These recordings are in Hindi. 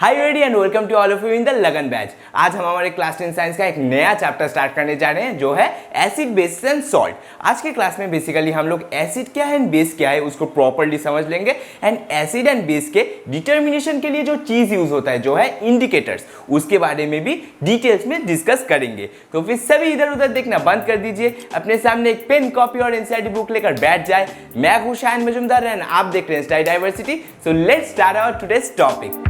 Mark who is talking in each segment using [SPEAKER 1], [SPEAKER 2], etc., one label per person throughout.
[SPEAKER 1] High ready and welcome to all of you in the Lagan batch. आज हम हमारे क्लास 10 साइंस का एक नया चैप्टर स्टार्ट करने जा रहे हैं जो है एसिड बेस एंड सॉल्ट। आज के क्लास में बेसिकली हम लोग एसिड क्या है एंड बेस क्या है उसको प्रॉपर्ली समझ लेंगे एंड एसिड एंड बेस के डिटर्मिनेशन के लिए जो चीज यूज होता है जो है इंडिकेटर्स, उसके बारे में भी डिटेल्स में डिस्कस करेंगे। तो फिर सभी इधर उधर देखना बंद कर दीजिए, अपने सामने एक पेन कॉपी और एनसीईआरटी बुक लेकर बैठ जाए। मैं हूं शायन मजुमदार एंड आप देख रहे हैं style diversity. So let's start our today's topic.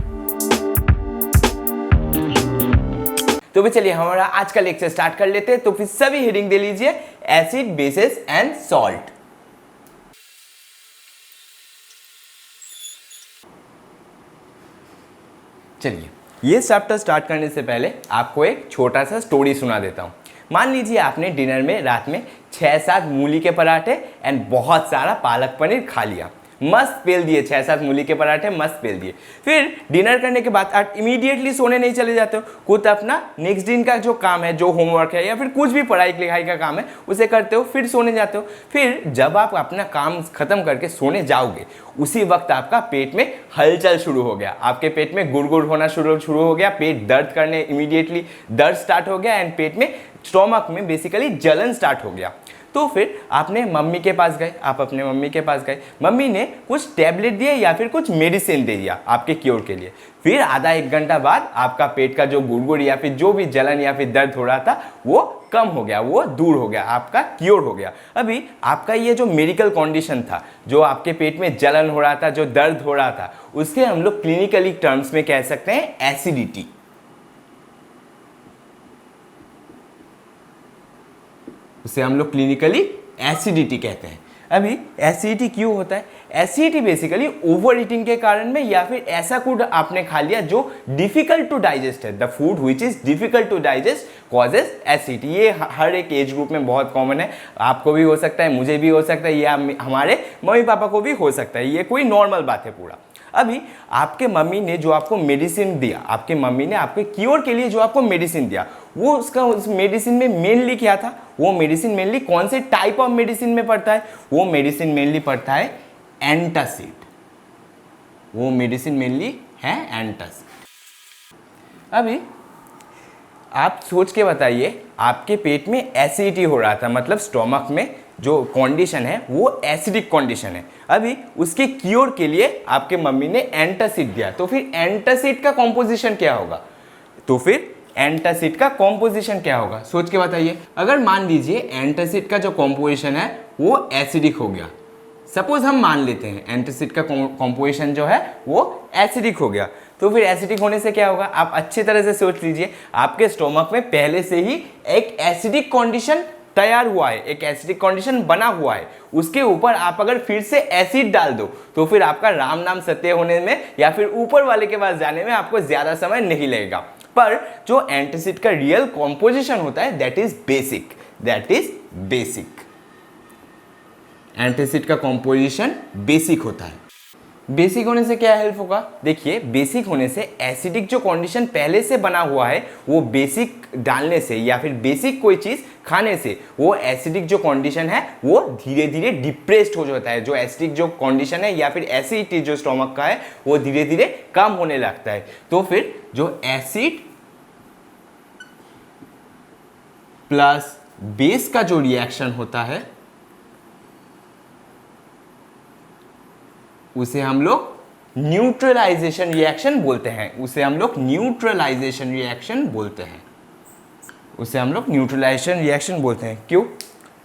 [SPEAKER 1] तो भी चलिए हमारा आज का लेक्चर स्टार्ट कर लेते हैं। तो फिर सभी हेडिंग दे लीजिए एसिड बेसिस एंड सॉल्ट। चलिए ये चैप्टर स्टार्ट करने से पहले आपको एक छोटा सा स्टोरी सुना देता हूं। मान लीजिए आपने डिनर में रात में 6-7 मूली के पराठे एंड बहुत सारा पालक पनीर खा लिया, मस्त पेल दिए, 6-7 मूली के पराठे मस्त पेल दिए। फिर डिनर करने के बाद आप इमीडिएटली सोने नहीं चले जाते हो, खुद अपना नेक्स्ट दिन का जो काम है, जो होमवर्क है या फिर कुछ भी पढ़ाई लिखाई का काम है उसे करते हो, फिर सोने जाते हो। फिर जब आप अपना काम खत्म करके सोने जाओगे उसी वक्त आपका पेट में हलचल शुरू हो गया, आपके पेट में गुड़गुड़ होना शुरू हो गया, पेट दर्द करने इमीडिएटली दर्द स्टार्ट हो गया एंड पेट में स्टोमक में बेसिकली जलन स्टार्ट हो गया। तो फिर आपने मम्मी के पास गए, आप अपने मम्मी के पास गए, मम्मी ने कुछ टैबलेट दिए या फिर कुछ मेडिसिन दे दिया आपके क्योर के लिए। फिर आधा एक घंटा बाद आपका पेट का जो गुड़गुड़ या फिर जो भी जलन या फिर दर्द हो रहा था वो कम हो गया, वो दूर हो गया, आपका क्योर हो गया। अभी आपका ये जो मेडिकल कंडीशन था, जो आपके पेट में जलन हो रहा था, जो दर्द हो रहा था, उसके हम लोग क्लिनिकली टर्म्स में कह सकते हैं एसिडिटी। उसे हम लोग क्लिनिकली एसिडिटी कहते हैं। अभी एसिडिटी क्यों होता है? एसिडिटी बेसिकली ओवर ईटिंग के कारण में या फिर ऐसा फूड आपने खा लिया जो डिफिकल्ट टू डाइजेस्ट है, the food which is difficult to digest causes acidity. ये हर एक एज ग्रुप में बहुत कॉमन है, आपको भी हो सकता है, मुझे भी हो सकता है, या हमारे मम्मी पापा को भी हो सकता है, ये कोई नॉर्मल बात है पूरा। अभी आपके मम्मी ने जो आपको मेडिसिन दिया, आपके मम्मी ने आपके क्योर के लिए जो आपको मेडिसिन दिया, वो उसका उस मेडिसिन में मेनली क्या था? वो मेडिसिन मेनली कौन से टाइप ऑफ मेडिसिन में पड़ता है? वो मेडिसिन मेनली पड़ता है एंटासिड। वो मेडिसिन मेनली है एंटासिड। अभी आप सोच के बताइए, आपके पेट में एसिडिटी हो रहा था, मतलब स्टोमक में जो कंडीशन है वो एसिडिक कंडीशन है। अभी उसके क्योर के लिए आपके मम्मी ने एंटासिड दिया, तो फिर एंटासिड का कॉम्पोजिशन क्या होगा? तो फिर एंटासिड का कॉम्पोजिशन क्या होगा? सोच के बताइए। अगर मान लीजिए एंटासिड का जो कॉम्पोजिशन है वो एसिडिक हो गया, सपोज हम मान लेते हैं एंटासिड का कॉम्पोजिशन जो है वो एसिडिक हो गया, तो फिर एसिडिक होने से क्या होगा? आप अच्छी तरह से सोच लीजिए, आपके स्टोमक में पहले से ही एक एसिडिक कंडीशन तैयार हुआ है, एक एसिडिक कंडीशन बना हुआ है, उसके ऊपर आप अगर फिर से एसिड डाल दो तो फिर आपका राम नाम सत्य होने में या फिर ऊपर वाले के पास जाने में आपको ज्यादा समय नहीं लगेगा। पर जो एंटासिड का रियल कॉम्पोजिशन होता है that is basic, that is basic. Antacid का कॉम्पोजिशन बेसिक होता है। बेसिक होने से क्या हेल्प होगा? देखिए, बेसिक होने से एसिडिक जो कंडीशन पहले से बना हुआ है वो बेसिक डालने से या फिर बेसिक कोई चीज खाने से वो एसिडिक जो कंडीशन है वो धीरे धीरे डिप्रेस्ड हो जाता है। जो एसिडिक जो कंडीशन है या फिर एसिडिटी जो स्टोमक का है वो धीरे धीरे कम होने लगता है। तो फिर जो एसिड प्लस बेस का जो रिएक्शन होता है उसे हम लोग न्यूट्रलाइजेशन रिएक्शन बोलते हैं। उसे हम लोग न्यूट्रलाइजेशन रिएक्शन बोलते हैं। उसे हम लोग न्यूट्रलाइजेशन रिएक्शन बोलते हैं। क्यों?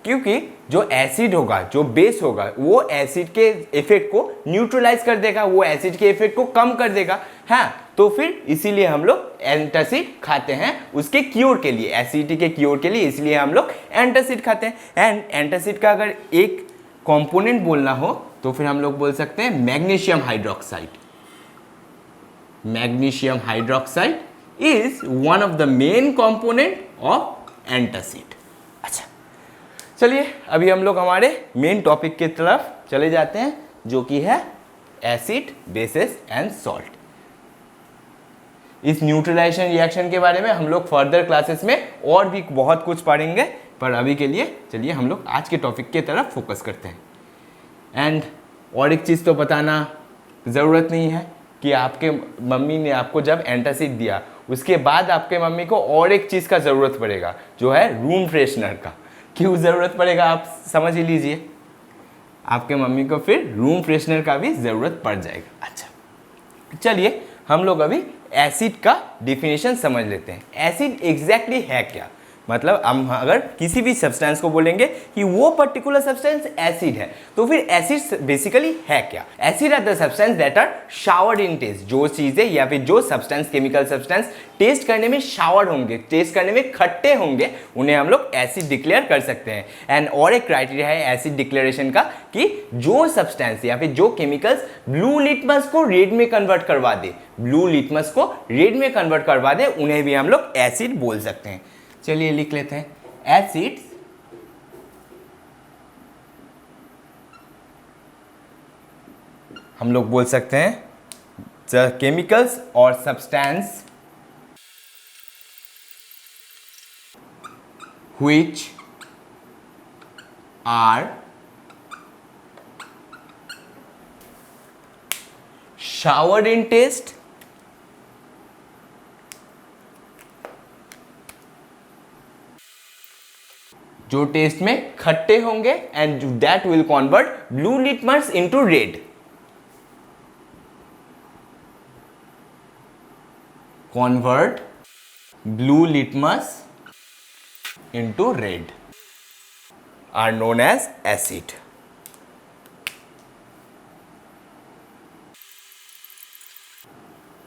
[SPEAKER 1] क्योंकि जो एसिड होगा, जो बेस होगा, वो एसिड के इफेक्ट को न्यूट्रलाइज कर देगा, वो एसिड के इफेक्ट को कम कर देगा। हाँ, तो फिर इसीलिए हम लोग एंटासिड खाते हैं उसके क्योर के लिए, एसिडिटी के क्योर के लिए, इसलिए हम लोग एंटासिड खाते हैं। एंड एंटासिड का अगर एक कंपोनेंट बोलना हो तो फिर हम लोग बोल सकते हैं magnesium hydroxide. Magnesium hydroxide is one of the main component of antacid. अच्छा, चलिए अभी हम लोग हमारे मेन टॉपिक की तरफ चले जाते हैं जो कि है एसिड बेसिस एंड सॉल्ट। इस न्यूट्रलाइजेशन रिएक्शन के बारे में हम लोग फर्दर क्लासेस में और भी बहुत कुछ पढ़ेंगे, पर अभी के लिए चलिए हम लोग आज के टॉपिक की तरफ फोकस करते हैं। एंड और एक चीज़ तो बताना ज़रूरत नहीं है, कि आपके मम्मी ने आपको जब एंटासिड दिया उसके बाद आपके मम्मी को और एक चीज़ का ज़रूरत पड़ेगा, जो है रूम फ्रेशनर का। क्यों ज़रूरत पड़ेगा आप समझ ही लीजिए, आपके मम्मी को फिर रूम फ्रेशनर का भी ज़रूरत पड़ जाएगा। अच्छा चलिए हम लोग अभी एसिड का डिफिनेशन समझ लेते हैं। एसिड एग्जैक्टली है क्या, मतलब हम अगर किसी भी सब्सटेंस को बोलेंगे कि वो पर्टिकुलर सब्सटेंस एसिड है, तो फिर एसिड बेसिकली है क्या। Acid are the substance that are soured in taste. जो चीज़ें या फिर जो सब्सटेंस, केमिकल सब्सटेंस टेस्ट करने में शावर्ड होंगे, टेस्ट करने में खट्टे होंगे, उन्हें हम लोग एसिड डिक्लेयर कर सकते हैं। एंड और एक क्राइटेरिया है एसिड डिक्लेरेशन का कि जो सब्सटेंस या फिर जो केमिकल्स ब्लू लिटमस को रेड में कन्वर्ट करवा दे, ब्लू लिटमस को रेड में कन्वर्ट करवा दे, उन्हें भी हम लोग एसिड बोल सकते हैं। चलिए लिख लेते हैं। एसिड्स हम लोग बोल सकते हैं द केमिकल्स और substance which are showered in taste जो टेस्ट में खट्टे होंगे and that will convert blue litmus into red. Convert blue litmus into red are known as acid.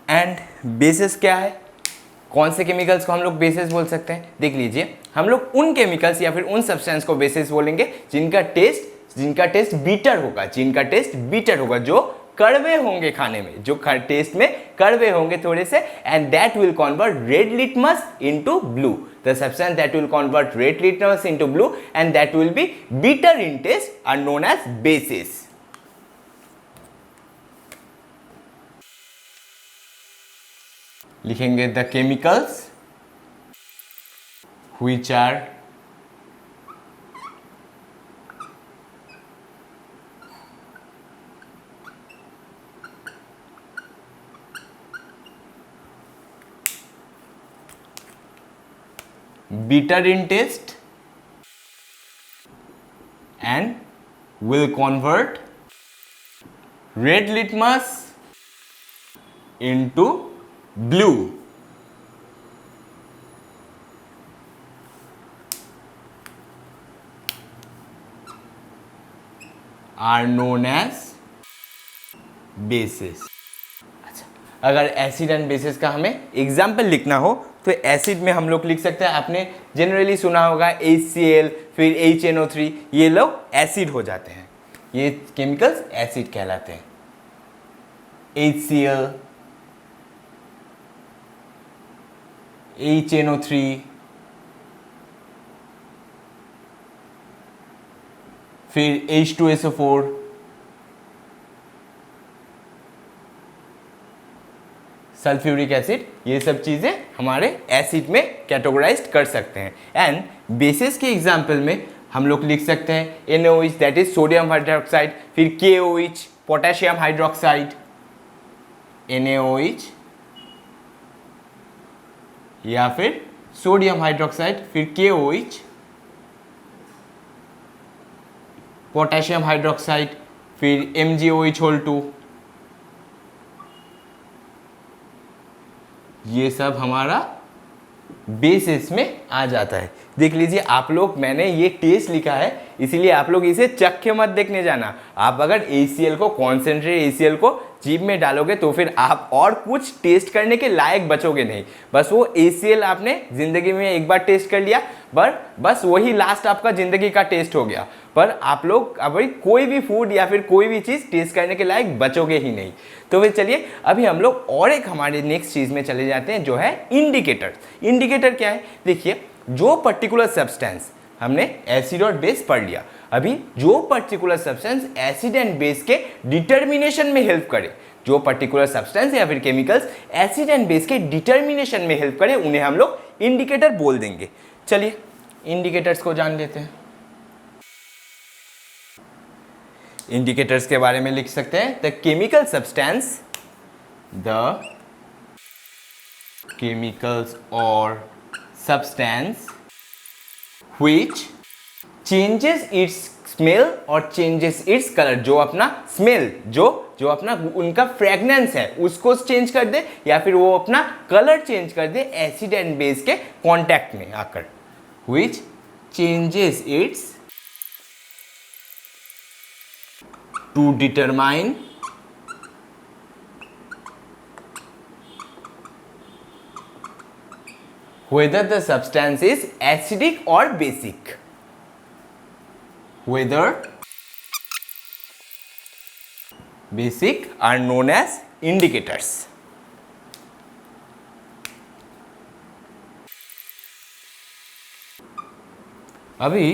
[SPEAKER 1] And bases क्या है, कौन से केमिकल्स को हम लोग बेसिस बोल सकते हैं, देख लीजिए। हम लोग उन केमिकल्स या फिर उन सब्सटेंस को बेसिस बोलेंगे जिनका टेस्ट बीटर होगा, जिनका टेस्ट बीटर होगा, जो कड़वे होंगे खाने में, जो टेस्ट में कड़वे होंगे थोड़े से, and that will convert red litmus into blue. The substance that will convert red litmus into blue and that will be bitter in taste are known as bases. लिखेंगे the chemicals which are bitter in taste and will convert red litmus into blue are known as bases। अच्छा, अगर एसिड एंड बेसिस का हमें एग्जाम्पल लिखना हो तो एसिड में हम लोग लिख सकते हैं, आपने जनरली सुना होगा HCl, फिर HNO3, ये लोग एसिड हो जाते हैं, ये केमिकल्स एसिड कहलाते हैं। HCl, HNO3, फिर H2SO4, सल्फ्यूरिक एसिड, ये सब चीज़ें हमारे एसिड में कैटेगराइज्ड कर सकते हैं। एंड बेसिस के एग्जाम्पल में हम लोग लिख सकते हैं NaOH that is sodium hydroxide, फिर KOH पोटेशियम हाइड्रोक्साइड, NaOH या फिर सोडियम हाइड्रोक्साइड, फिर KOH पोटेशियम हाइड्रोक्साइड, फिर MgOH2, ये सब हमारा बेसिस में आ जाता है। देख लीजिए आप लोग, मैंने ये टेस्ट लिखा है इसीलिए आप लोग इसे चख मत देखने जाना। आप अगर HCl को, कॉन्सेंट्रेट HCl को जीभ में डालोगे तो फिर आप और कुछ टेस्ट करने के लायक बचोगे नहीं। बस वो HCl आपने ज़िंदगी में एक बार टेस्ट कर लिया, पर बस वही लास्ट आपका ज़िंदगी का टेस्ट हो गया। पर आप लोग अभी कोई भी फूड या फिर कोई भी चीज़ टेस्ट करने के लायक बचोगे ही नहीं। तो फिर चलिए अभी हम लोग और एक हमारे नेक्स्ट चीज़ में चले जाते हैं, जो है इंडिकेटर। इंडिकेटर क्या है, देखिए जो पर्टिकुलर सब्सटेंस, हमने एसिड और बेस पढ़ लिया, अभी जो particular substance acid and base के डिटर्मिनेशन में हेल्प करे, जो पर्टिकुलर सब्सटेंस या फिर केमिकल्स एसिड एंड बेस के डिटर्मिनेशन में हेल्प करे, उन्हें हम लोग इंडिकेटर बोल देंगे। चलिए इंडिकेटर्स को जान लेते हैं। इंडिकेटर्स के बारे में लिख सकते हैं the chemical substance the chemicals or substance which changes its smell और changes its color। जो अपना smell जो अपना उनका फ्रेगनेंस है उसको चेंज कर दे या फिर वो अपना कलर चेंज कर दे एसिड एंड बेस के कांटेक्ट में आकर। which changes its to determine whether the substance is acidic or basic। whether basic are known as indicators। अभी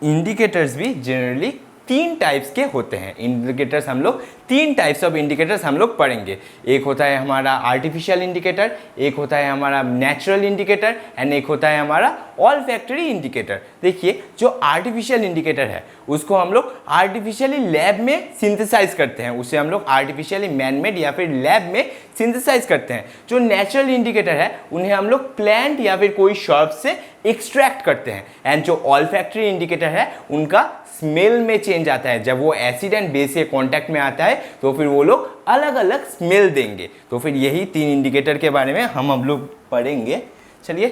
[SPEAKER 1] इंडिकेटर्स भी जनरली 3 टाइप्स के होते हैं। इंडिकेटर्स हम लोग 3 टाइप्स ऑफ इंडिकेटर्स हम लोग पढ़ेंगे। एक होता है हमारा आर्टिफिशियल इंडिकेटर, एक होता है हमारा नेचुरल इंडिकेटर एंड एक होता है हमारा ऑल्फैक्टरी इंडिकेटर। देखिए जो आर्टिफिशियल इंडिकेटर है उसको हम लोग आर्टिफिशियली लैब में सिंथेसाइज करते हैं, उसे हम लोग आर्टिफिशियली मैनमेड या फिर लैब में सिंथेसाइज करते हैं। जो नेचुरल इंडिकेटर है उन्हें हम लोग प्लांट या फिर कोई शॉप से एक्सट्रैक्ट करते हैं। एंड जो ऑल्फैक्टरी इंडिकेटर है उनका स्मेल में चेंज आता है। जब वो एसिड एंड बेस के कांटेक्ट में आता है तो फिर वो लोग अलग अलग स्मेल देंगे। तो फिर यही 3 इंडिकेटर के बारे में हम लोग पढ़ेंगे। चलिए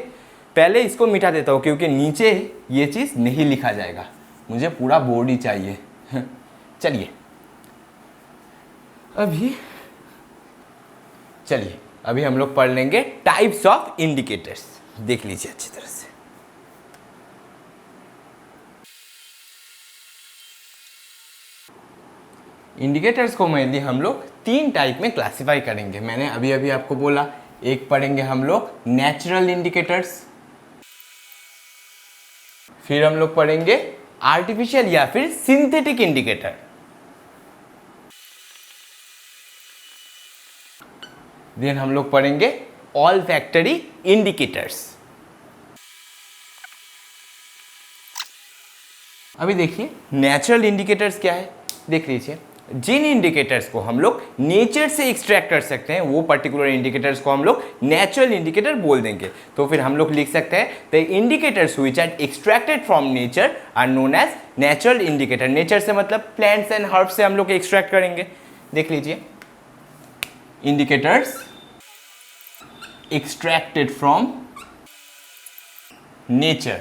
[SPEAKER 1] पहले इसको मिटा देता हूँ क्योंकि नीचे ये चीज़ नहीं लिखा जाएगा, मुझे पूरा बोर्ड ही चाहिए। चलिए अभी हम लोग पढ़ लेंगे टाइप्स ऑफ इंडिकेटर्स। देख लीजिए अच्छी तरह से। इंडिकेटर्स को मेनली हम लोग 3 टाइप में क्लासिफाई करेंगे। मैंने अभी आपको बोला, एक पढ़ेंगे हम लोग नेचुरल इंडिकेटर्स, फिर हम लोग पढ़ेंगे आर्टिफिशियल या फिर सिंथेटिक इंडिकेटर, देन हम लोग पढ़ेंगे ऑल्फैक्टरी इंडिकेटर्स। अभी देखिए नेचुरल इंडिकेटर्स क्या है, देख लीजिए। जिन इंडिकेटर्स को हम लोग नेचर से एक्सट्रैक्ट कर सकते हैं वो पर्टिकुलर इंडिकेटर्स को हम लोग नेचुरल इंडिकेटर बोल देंगे। तो फिर हम लोग लिख सकते हैं the indicators which are extracted from nature are known as natural indicator. Nature से मतलब प्लांट्स एंड हर्ब्स से हम लोग एक्सट्रैक्ट करेंगे। देख लीजिए indicators extracted from nature.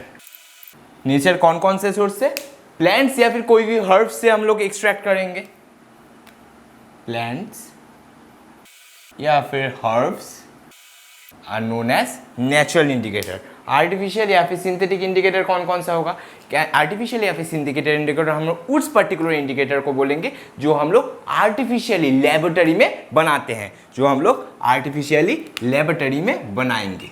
[SPEAKER 1] Nature कौन कौन से सोर्स से? प्लांट्स या फिर कोई भी हर्ब्स से हम लोग एक्सट्रैक्ट करेंगे। प्लांट्स या फिर herbs are known as natural indicator. Artificial या फिर सिंथेटिक इंडिकेटर कौन कौन सा होगा? क्या आर्टिफिशियल या फिर सिंथेटिक इंडिकेटर हम लोग उस पर्टिकुलर इंडिकेटर को बोलेंगे जो हम लोग आर्टिफिशियली लेबोरेटरी में बनाते हैं, जो हम लोग आर्टिफिशियली लेबोरेटरी में बनाएंगे।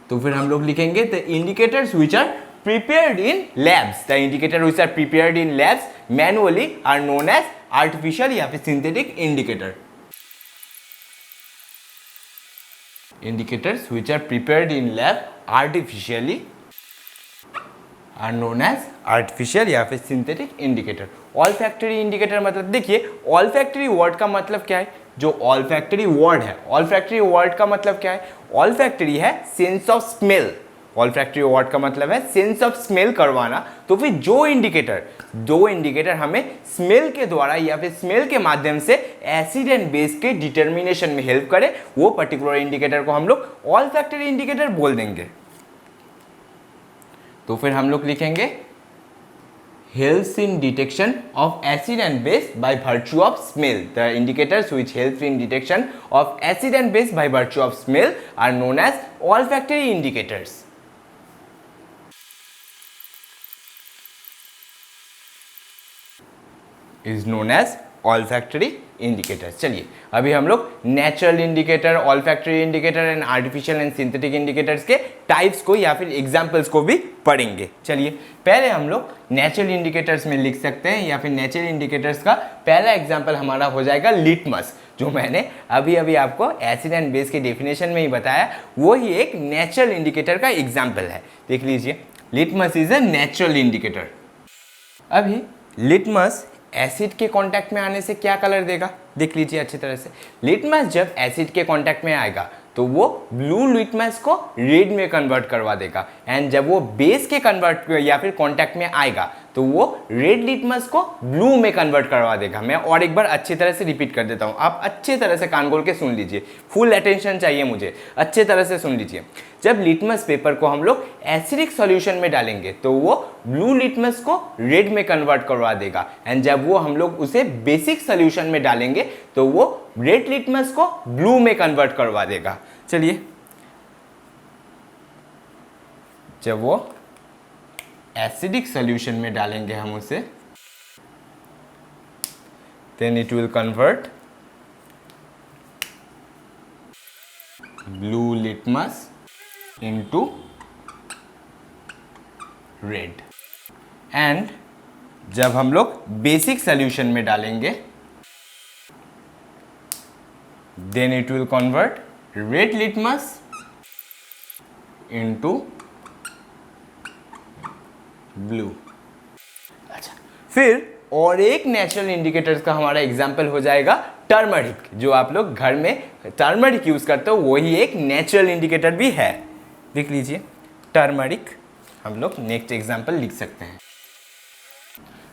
[SPEAKER 1] तो फिर हम लोग लिखेंगे the indicators which are prepared in labs। The indicator which are prepared in labs manually are known as artificial या फिर synthetic indicator। Indicators which are prepared in lab artificially are known as artificial या फिर synthetic indicator। olfactory indicator मतलब देखिए olfactory word का मतलब क्या है? जो olfactory word है, olfactory word का मतलब क्या है? olfactory है sense of smell। Olfactory word का मतलब है सेंस ऑफ स्मेल करवाना। तो फिर जो इंडिकेटर हमें स्मेल के द्वारा या फिर स्मेल के माध्यम से एसिड एंड बेस के डिटर्मिनेशन में हेल्प करे वो पर्टिकुलर इंडिकेटर को हम लोग ऑल्फैक्टरी इंडिकेटर बोल देंगे। तो फिर हम लोग लिखेंगे helps in detection of acid and base by virtue of smell। The indicators which help in detection of acid and base by virtue of smell are known as olfactory indicators। is known as olfactory indicators। चलिए अभी हम लोग natural indicator, olfactory indicator and artificial and synthetic indicators के टाइप्स को या फिर एग्जांपल्स को भी पढ़ेंगे। चलिए पहले हम लोग नेचुरल इंडिकेटर्स में लिख सकते हैं या फिर नेचुरल इंडिकेटर्स का पहला एग्जांपल हमारा हो जाएगा लिटमस, जो मैंने अभी आपको एसिड एंड बेस के डेफिनेशन में ही बताया, वो ही एक नेचुरल इंडिकेटर का एग्जाम्पल है। देख लीजिए litmus is a natural indicator. अभी लिटमस एसिड के कांटेक्ट में आने से क्या कलर देगा, देख लीजिए अच्छी तरह से। लिटमस जब एसिड के कांटेक्ट में आएगा तो वो ब्लू लिटमस को रेड में कन्वर्ट करवा देगा, एंड जब वो बेस के कन्वर्ट या फिर कांटेक्ट में आएगा तो वो रेड लिटमस को ब्लू में कन्वर्ट करवा देगा। मैं और एक बार अच्छी तरह से रिपीट कर देता हूँ, आप अच्छे तरह से कान खोल के सुन लीजिए, फुल अटेंशन चाहिए मुझे, अच्छे तरह से सुन लीजिए। जब लिटमस पेपर को हम लोग एसिडिक सॉल्यूशन में डालेंगे तो वो ब्लू लिटमस को रेड में कन्वर्ट करवा देगा, एंड जब वो हम लोग उसे बेसिक सॉल्यूशन में डालेंगे तो वो रेड लिटमस को ब्लू में कन्वर्ट करवा देगा। चलिए, जब वो एसिडिक सॉल्यूशन में डालेंगे हम उसे, then it will convert blue litmus into red, and जब हम लोग बेसिक सॉल्यूशन में डालेंगे then it will convert red litmus into blue. अच्छा, फिर और एक नेचुरल इंडिकेटर्स का हमारा एग्जाम्पल हो जाएगा टर्मरिक। जो आप लोग घर में टर्मरिक यूज करते हो वही एक नेचुरल इंडिकेटर भी है, देख लीजिए। टर्मरिक हम लोग नेक्स्ट एग्जाम्पल लिख सकते हैं।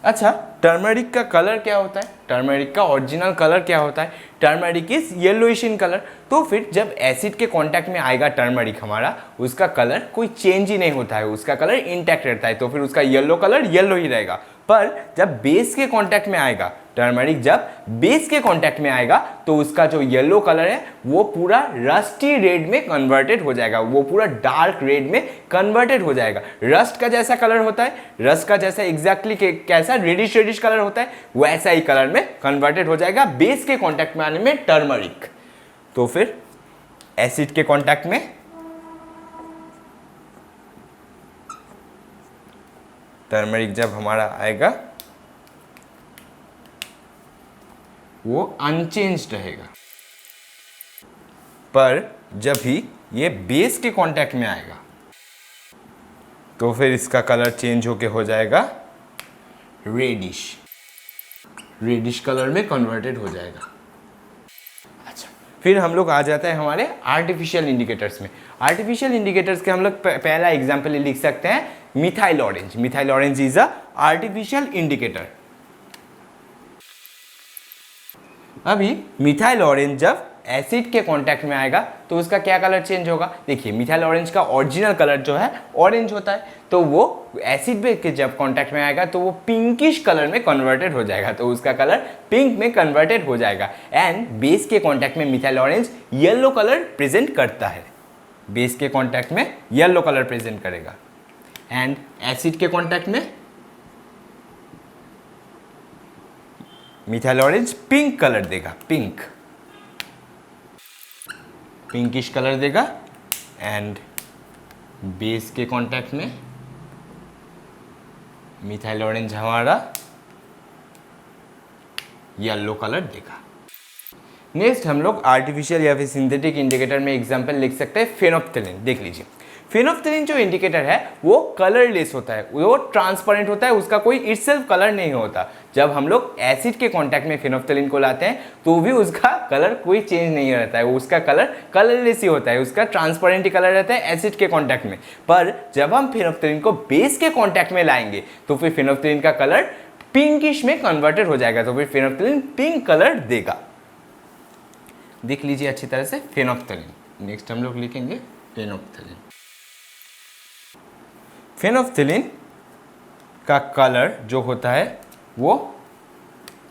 [SPEAKER 1] अच्छा, टर्मरिक का कलर क्या होता है, टर्मरिक का ओरिजिनल कलर क्या होता है? Turmeric is yellowish in colour. तो फिर जब एसिड के कांटेक्ट में आएगा टर्मरिक हमारा, उसका कलर कोई चेंज ही नहीं होता है, उसका कलर इंटैक्ट रहता है, तो फिर उसका येलो कलर येलो ही रहेगा। पर जब बेस के कांटेक्ट में आएगा टर्मरिक, जब बेस के कांटेक्ट में आएगा तो उसका जो येलो कलर है वो पूरा रस्टी रेड में कन्वर्टेड हो जाएगा, वो पूरा डार्क रेड में कन्वर्टेड हो जाएगा। रस्ट का जैसा कलर होता है, रस्ट का जैसा एग्जैक्टली कैसा रेडिश रेडिश कलर होता है, वैसा ही कलर में कन्वर्टेड हो जाएगा बेस के कांटेक्ट में आने में टर्मरिक। तो फिर एसिड के कांटेक्ट में टर्मरिक जब हमारा आएगा वो अनचेंज्ड रहेगा, पर जब भी ये बेस के कांटेक्ट में आएगा तो फिर इसका कलर चेंज होके हो जाएगा रेडिश, रेडिश कलर में कन्वर्टेड हो जाएगा। अच्छा, फिर हम लोग आ जाते हैं हमारे आर्टिफिशियल इंडिकेटर्स में। आर्टिफिशियल इंडिकेटर्स के हम लोग पहला एग्जांपल लिख सकते हैं methyl orange. Methyl orange is a artificial indicator. अभी मिथाइल ऑरेंज जब एसिड के कांटेक्ट में आएगा तो उसका क्या कलर चेंज होगा? देखिए, मिथाइल ऑरेंज का ओरिजिनल कलर जो है ऑरेंज होता है, तो वो एसिड के जब कांटेक्ट में आएगा तो वो पिंकिश कलर में कन्वर्टेड हो जाएगा, तो उसका कलर पिंक में कन्वर्टेड हो जाएगा। एंड बेस के कांटेक्ट में methyl orange yellow colour present करता है, बेस के कांटेक्ट में येलो कलर प्रेजेंट करेगा, एंड एसिड के कांटेक्ट में मिथाइल ऑरेंज पिंक कलर देगा, पिंकिश कलर देगा, एंड बेस के कांटेक्ट में मिथाइल ऑरेंज हमारा येलो कलर देगा। नेक्स्ट हम लोग आर्टिफिशियल या फिर सिंथेटिक इंडिकेटर में एग्जांपल लिख सकते हैं फेनोफ्थेलिन। देख लीजिए, फेनोफ्थेलिन जो इंडिकेटर है वो कलरलेस होता है, वो ट्रांसपेरेंट होता है, उसका कोई इटसेल्फ कलर नहीं होता। जब हम लोग एसिड के कांटेक्ट में फेनोफ्थेलिन को लाते हैं तो भी उसका कलर कोई चेंज नहीं रहता है, उसका कलर कलरलेस ही होता है, उसका ट्रांसपेरेंट ही कलर रहता है एसिड के कांटेक्ट में। पर जब हम फेनोफ्थेलिन को बेस के कांटेक्ट में लाएंगे तो फिर फेनोफ्थेलिन का कलर पिंकिश में कन्वर्टेड हो जाएगा, तो फिर फेनोफ्थेलिन पिंक कलर देगा। देख लीजिए अच्छी तरह से फेनोफ्थेलिन। नेक्स्ट हम लोग लिखेंगे फेनोफ्थेलिन। फेनोफ्थेलिन का कलर जो होता है वो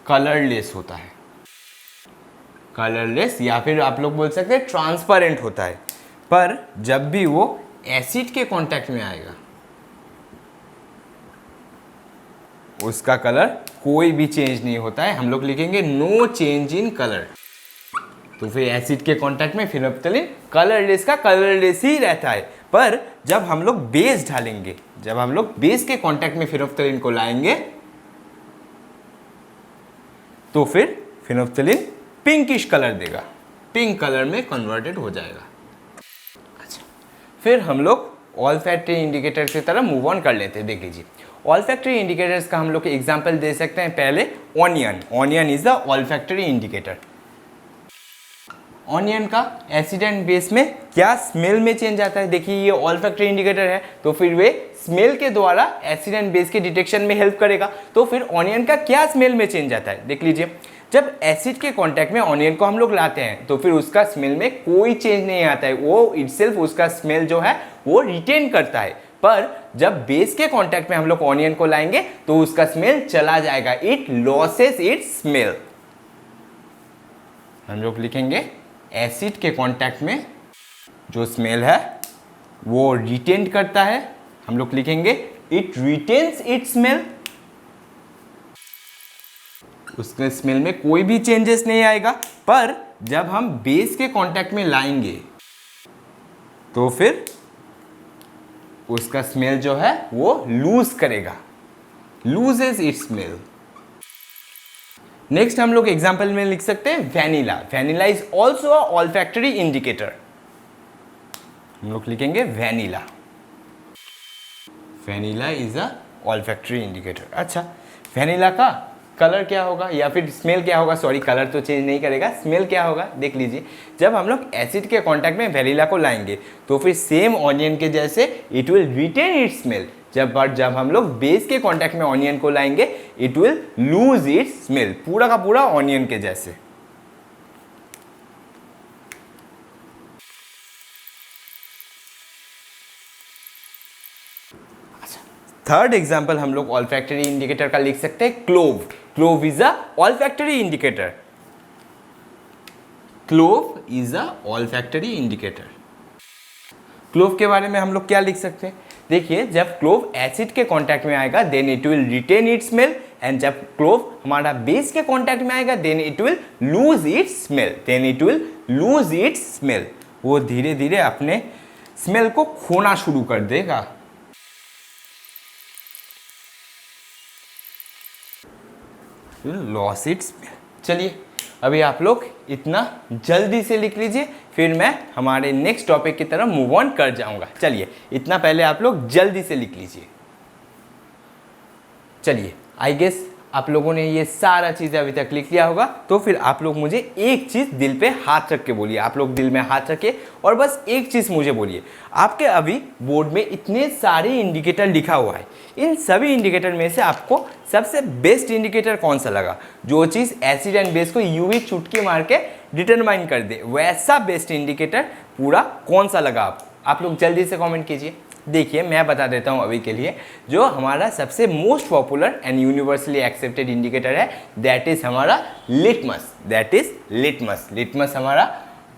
[SPEAKER 1] कलरलेस होता है, कलरलेस या फिर आप लोग बोल सकते हैं ट्रांसपेरेंट होता है। पर जब भी वो एसिड के कांटेक्ट में आएगा उसका कलर कोई भी चेंज नहीं होता है, हम लोग लिखेंगे नो चेंज इन कलर। तो फिर एसिड के कांटेक्ट में फेनोफ्थेलिन कलरलेस का कलरलेस ही रहता है। पर जब हम लोग बेस डालेंगे, जब हम लोग बेस के कांटेक्ट में फेनोफ्थेलिन को लाएंगे तो फिर फेनोफ्थेलिन पिंकिश कलर देगा, पिंक कलर में कन्वर्टेड हो जाएगा। अच्छा, फिर हम लोग ऑल्फैक्टरी इंडिकेटर की तरह मूव ऑन कर लेते हैं। देख लीजिए ऑल्फैक्टरी इंडिकेटर्स का हम लोग एग्जांपल दे सकते हैं। पहले onion, onion is the olfactory indicator. Onion का एसिड एंड बेस में क्या स्मेल में चेंज आता है। देखिए ये ऑल्फैक्टरी इंडिकेटर है तो फिर वे स्मेल के द्वारा एसिड एंड बेस के डिटेक्शन में हेल्प करेगा। तो फिर ऑनियन का क्या स्मेल में चेंज आता है, देख लीजिए जब एसिड के कांटेक्ट में ऑनियन को हम लोग लाते हैं तो फिर उसका स्मेल में कोई चेंज नहीं आता है, वो इटसेल्फ उसका स्मेल जो है वो रिटेन करता है। पर जब बेस के कांटेक्ट में हम लोग ऑनियन को लाएंगे तो उसका स्मेल चला जाएगा, इट लॉसेस इट्स स्मेल। हम लोग लिखेंगे एसिड के कांटेक्ट में जो स्मेल है वो रिटेन करता है, हम लोग लिखेंगे इट रिटेन्स इट्स स्मेल। उसके स्मेल में कोई भी चेंजेस नहीं आएगा। पर जब हम बेस के कांटेक्ट में लाएंगे तो फिर उसका स्मेल जो है वो लूज करेगा, लूजेस इट्स स्मेल। नेक्स्ट हम लोग एग्जांपल में लिख सकते हैं vanilla. Vanilla is also a olfactory indicator. हम लोग लिखेंगे vanilla, vanilla is a olfactory indicator. अच्छा वैनिला का कलर क्या होगा या फिर स्मेल क्या होगा, सॉरी कलर तो चेंज नहीं करेगा, स्मेल क्या होगा देख लीजिए। जब हम लोग एसिड के कांटेक्ट में वैनिला को लाएंगे तो फिर सेम ऑनियन के जैसे it will retain its smell. जब हम लोग बेस के कांटेक्ट में ऑनियन को लाएंगे it will lose its smell, पूरा का पूरा ऑनियन के जैसे। थर्ड एग्जाम्पल हम लोग ऑल्फैक्टरी इंडिकेटर का लिख सकते हैं clove. Clove is a olfactory indicator. Clove is a olfactory indicator. Clove के बारे में हम लोग क्या लिख सकते हैं, देखिए जब क्लोव एसिड के कांटेक्ट में आएगा then it will retain its smell, and जब क्लोव हमारा बेस के कांटेक्ट में आएगा then it will lose its smell, then it will lose its smell. वो धीरे धीरे अपने स्मेल को खोना शुरू कर देगा। Loss it's. चलिए अभी आप लोग इतना जल्दी से लिख लीजिए, फिर मैं हमारे नेक्स्ट टॉपिक की तरफ मूव ऑन कर जाऊंगा। चलिए इतना पहले आप लोग जल्दी से लिख लीजिए। चलिए आई गेस आप लोगों ने ये सारा चीज़ अभी तक लिख लिया होगा, तो फिर आप लोग मुझे एक चीज़ दिल पे हाथ रख के बोलिए। आप लोग दिल में हाथ रखिए और बस एक चीज़ मुझे बोलिए। आपके अभी बोर्ड में इतने सारे इंडिकेटर लिखा हुआ है, इन सभी इंडिकेटर में से आपको सबसे बेस्ट इंडिकेटर कौन सा लगा, जो चीज़ एसिड एंड बेस को यूं ही चुटकी मार के डिटरमाइन कर दे, वैसा बेस्ट इंडिकेटर पूरा कौन सा लगा आपको? आप लोग जल्दी से कमेंट कीजिए। देखिए मैं बता देता हूँ अभी के लिए, जो हमारा सबसे most popular and universally accepted indicator है दैट इज हमारा litmus. That is litmus. Litmus हमारा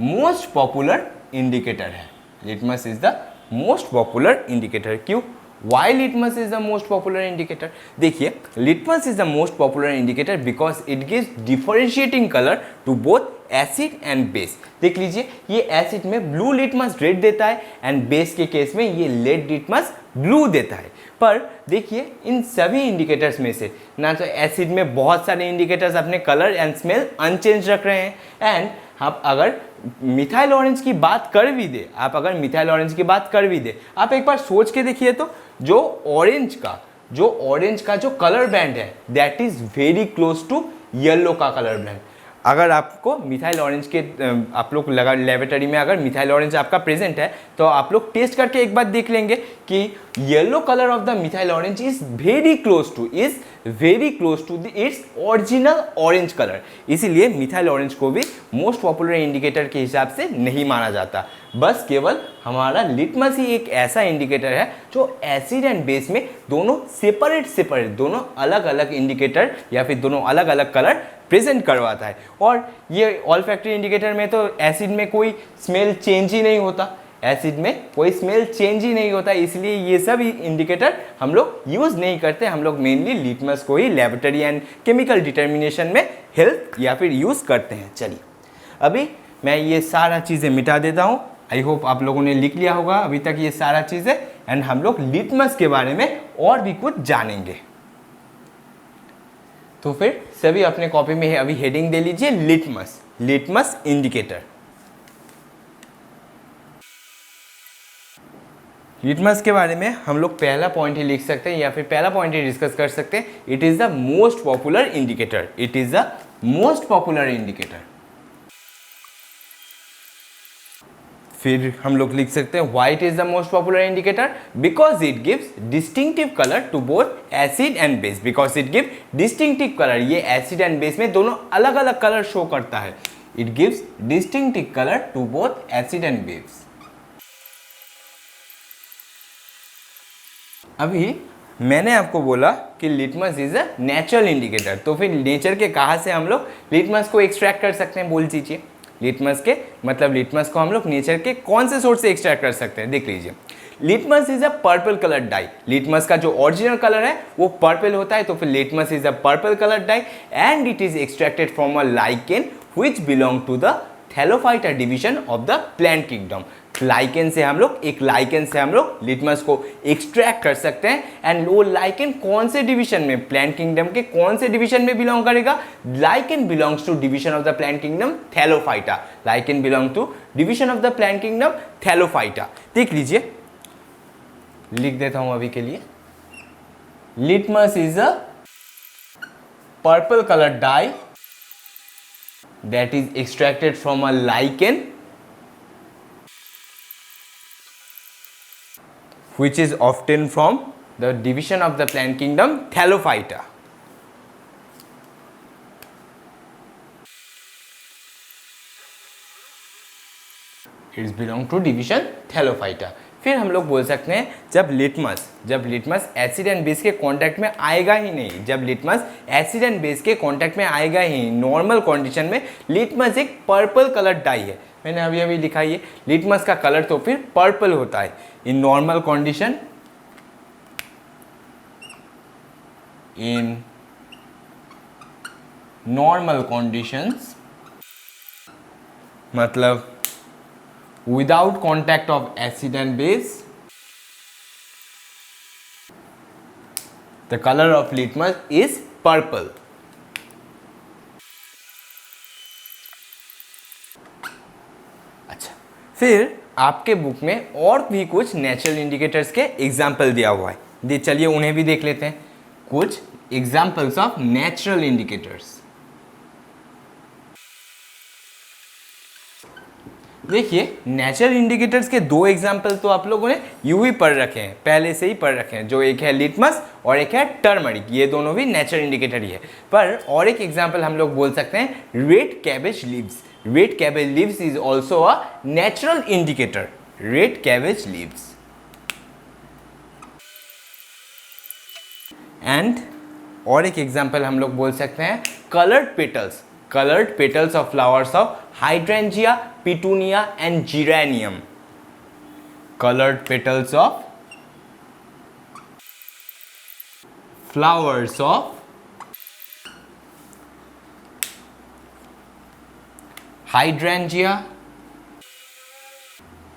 [SPEAKER 1] मोस्ट पॉपुलर इंडिकेटर है। Litmus is the most popular indicator. क्यों? Why litmus is the most popular indicator? देखिए litmus is the most popular indicator because it gives differentiating color to both acid and base। देख लीजिए ये एसिड में ब्लू लिटमस रेड देता है एंड बेस के केस में ये रेड लिटमस ब्लू देता है। पर देखिए इन सभी इंडिकेटर्स में से ना तो एसिड में बहुत सारे इंडिकेटर्स अपने कलर एंड स्मेल अनचेंज रख रहे हैं, एंड आप अगर मिथाइल ऑरेंज की बात कर भी दे, आप एक बार सोच के देखिए तो जो ऑरेंज का जो कलर बैंड है that is very close to yellow का कलर बैंड। अगर आपको मिथाइल ऑरेंज के आप लोग लगा लेबोरेटरी में अगर मिथाइल ऑरेंज आपका प्रेजेंट है तो आप लोग टेस्ट करके एक बार देख लेंगे कि yellow colour of the methyl orange is very close to its original orange colour. इसीलिए मिथाइल ऑरेंज को भी मोस्ट पॉपुलर इंडिकेटर के हिसाब से नहीं माना जाता। बस केवल हमारा लिटमस ही एक ऐसा इंडिकेटर है जो एसिड एंड बेस में दोनों सेपरेट दोनों अलग अलग इंडिकेटर या फिर दोनों अलग अलग कलर प्रेजेंट करवाता है। और ये ऑल्फैक्टरी इंडिकेटर में तो एसिड में कोई स्मेल चेंज ही नहीं होता, इसलिए ये सब इंडिकेटर हम लोग यूज़ नहीं करते। हम लोग मेनली लिटमस को ही लेबोरेटरी एंड केमिकल डिटर्मिनेशन में हेल्प या फिर यूज़ करते हैं। चलिए अभी मैं ये सारा चीज़ें मिटा देता हूँ। आई होप आप लोगों ने लिख लिया होगा अभी तक ये सारा चीज़ें, एंड हम लोग लिटमस के बारे में और भी कुछ जानेंगे। तो फिर सभी अपने कॉपी में अभी हेडिंग दे लीजिए लिटमस इंडिकेटर। लिटमस के बारे में हम लोग पहला पॉइंट ही लिख सकते हैं या फिर पहला पॉइंट ही डिस्कस कर सकते हैं। It is the most popular indicator. It is the most popular indicator. फिर हम लोग लिख सकते हैं why it is the most popular indicator, because it gives distinctive colour to both acid and base. Because it give distinctive colour, ये एसिड एंड बेस में दोनों अलग अलग कलर शो करता है। It gives distinctive colour to both acid and base. अभी मैंने आपको बोला कि litmus is a natural indicator, तो फिर नेचर के कहाँ से हम लोग लिटमस को एक्सट्रैक्ट कर सकते हैं, बोल दीजिए। लिटमस के मतलब लिटमस को हम लोग नेचर के कौन से सोर्स से एक्सट्रैक्ट कर सकते हैं, देख लीजिए। Litmus is a purple colour dye. Litmus का जो ओरिजिनल कलर है वो पर्पल होता है, तो फिर litmus is a purple colour dye and it is extracted from a lichen which belong to the thallophyta division of the plant kingdom. Lichen से हम लोग लिटमस को एक्सट्रैक्ट कर सकते हैं। एंड वो लाइकेन कौन से डिवीजन में, प्लांट किंगडम के कौन से डिवीजन में बिलोंग करेगा? Lichen belongs to division of the plant kingdom thallophyta. Lichen belong to division of the plant kingdom thallophyta. देख लीजिए, लिख देता हूं अभी के लिए। Litmus is a purple colour dye that is extracted from a lichen which is obtained from the division of the plant kingdom Thallophyta. It belong to division Thallophyta. फिर हम लोग बोल सकते हैं जब लिटमस एसिड एंड बेस के कांटेक्ट में आएगा ही नहीं, जब लिटमस एसिड एंड बेस के कांटेक्ट में आएगा ही नॉर्मल कंडीशन में, लिटमस एक पर्पल कलर डाई है। मैंने अभी लिखा है लिटमस का कलर तो फिर पर्पल होता है in normal condition. In normal conditions मतलब without contact of acid and base, the color of litmus is purple. अच्छा, फिर आपके बुक में और भी कुछ नेचुरल इंडिकेटर्स के एग्जाम्पल दिया हुआ है, चलिए उन्हें भी देख लेते हैं। कुछ एग्जाम्पल्स ऑफ नेचुरल इंडिकेटर्स। देखिए, नेचुरल इंडिकेटर्स के दो एग्जाम्पल तो आप लोगों ने यूं ही पढ़ रखे हैं, पहले से ही पढ़ रखे हैं, जो एक है लिटमस और एक है टर्मरिक। ये दोनों भी नेचुरल इंडिकेटर ही है। पर और एक एग्जाम्पल हम लोग बोल सकते हैं red cabbage leaves. Red cabbage leaves is also a natural indicator. Red cabbage leaves. And और एक एग्जाम्पल हम लोग बोल सकते हैं coloured petals. Colored petals of flowers of hydrangea, petunia and geranium. Colored petals of flowers of hydrangea,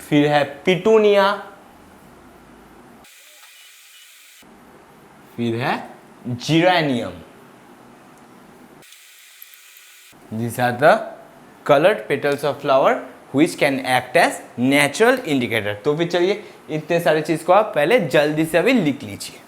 [SPEAKER 1] फिर है पिटूनिया, फिर है geranium. These are the colored petals of flower which can act as natural indicator. तो फिर चलिए इतने सारे चीज को आप पहले जल्दी से अभी लिख लीजिए।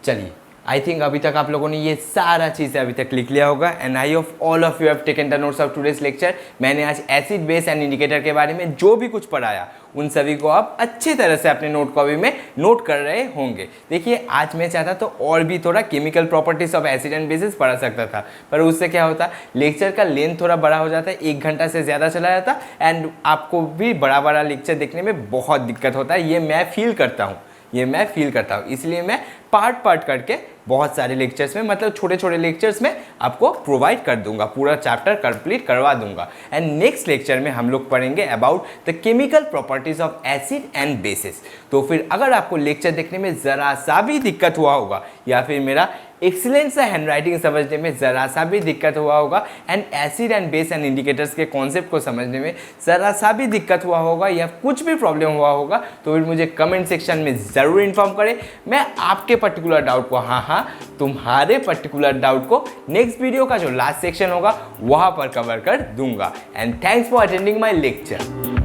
[SPEAKER 1] चलिए, आई थिंक अभी तक आप लोगों ने ये सारा चीज़ अभी तक लिख लिया होगा। And I hope all of you have taken the notes of today's lecture. मैंने आज एसिड बेस एंड इंडिकेटर के बारे में जो भी कुछ पढ़ाया उन सभी को आप अच्छी तरह से अपने नोट कॉपी में नोट कर रहे होंगे। देखिए, आज मैं चाहता तो और भी थोड़ा chemical properties of acid and basis पढ़ा सकता था, पर उससे क्या होता, लेक्चर का लेंथ थोड़ा बड़ा हो जाता है, 1 घंटा से ज़्यादा चला जाता एंड आपको भी बड़ा बड़ा लेक्चर देखने में बहुत दिक्कत होता है। ये मैं फील करता हूँ, इसलिए मैं पार्ट करके बहुत सारे लेक्चर्स में, मतलब छोटे छोटे लेक्चर्स में आपको प्रोवाइड कर दूंगा, पूरा चैप्टर कंप्लीट करवा दूंगा। एंड नेक्स्ट लेक्चर में हम लोग पढ़ेंगे about the chemical properties of acid and basis. तो फिर अगर आपको लेक्चर देखने में ज़रा सा भी दिक्कत हुआ होगा या फिर मेरा एक्सीलेंट सा हैंडराइटिंग समझने में ज़रा सा भी दिक्कत हुआ होगा and acid and base and indicators के कॉन्सेप्ट को समझने में ज़रा सा भी दिक्कत हुआ होगा या कुछ भी प्रॉब्लम हुआ होगा, तो फिर मुझे कमेंट सेक्शन में ज़रूर इन्फॉर्म करें। मैं आपके पर्टिकुलर डाउट को, तुम्हारे पर्टिकुलर डाउट को नेक्स्ट वीडियो का जो लास्ट सेक्शन होगा वहाँ पर कवर कर दूंगा। And thanks for attending my lecture.